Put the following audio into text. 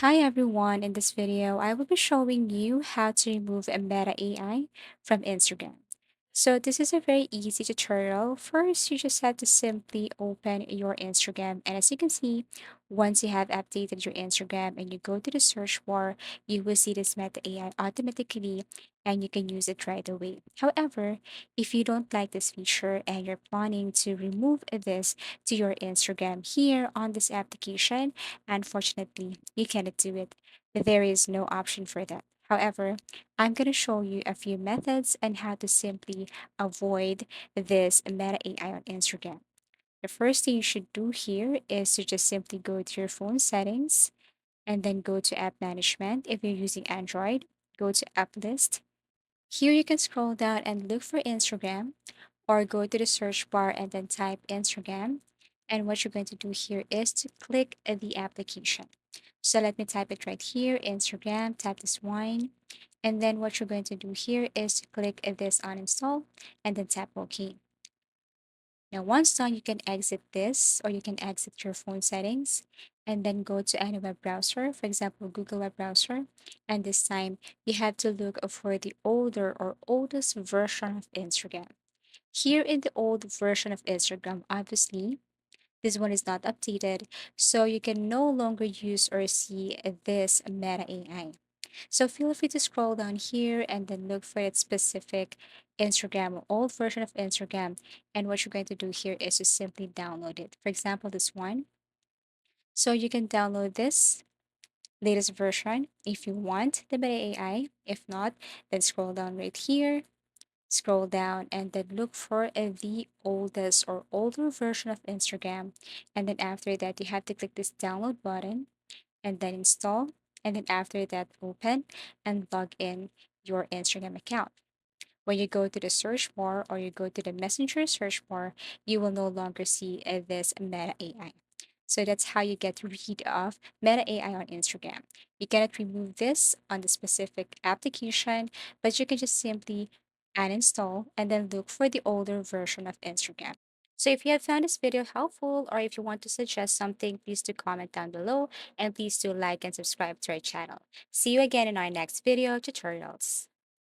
Hi everyone, in this video, I will be showing you how to remove a Meta AI from Instagram. So this is a very easy tutorial. First, you just have to simply open your Instagram. And as you can see, once you have updated your Instagram and you go to the search bar, you will see this Meta AI automatically and you can use it right away. However, if you don't like this feature and you're planning to remove this to your Instagram here on this application, unfortunately, you cannot do it. There is no option for that. However, I'm going to show you a few methods on how to simply avoid this Meta AI on Instagram. The first thing you should do here is to just simply go to your phone settings and then go to app management. If you're using Android, go to app list. Here you can scroll down and look for Instagram or go to the search bar and then type Instagram. And what you're going to do here is to click the application. So let me type it right here, Instagram, tap this one. And then what you're going to do here is to click this uninstall and then tap OK. Now, once done, you can exit this or you can exit your phone settings and then go to any web browser, for example, Google web browser. And this time you have to look for the older or oldest version of Instagram. Here in the old version of Instagram, obviously, this one is not updated, so you can no longer use or see this Meta AI. So feel free to scroll down here and then look for its specific Instagram or old version of Instagram. And what you're going to do here is to simply download it. For example, this one. So you can download this latest version if you want the Meta AI. If not, then scroll down right here, scroll down and then look for the oldest or older version of Instagram. And then after that, you have to click this download button and then install. And then after that, open and log in your Instagram account. When you go to the search bar or you go to the messenger search bar, you will no longer see this Meta AI. So that's how you get rid of Meta AI on Instagram. You cannot remove this on the specific application, but you can just simply uninstall and then look for the older version of Instagram. So if you have found this video helpful or if you want to suggest something, please do comment down below and please do like and subscribe to our channel. See you again in our next video tutorials.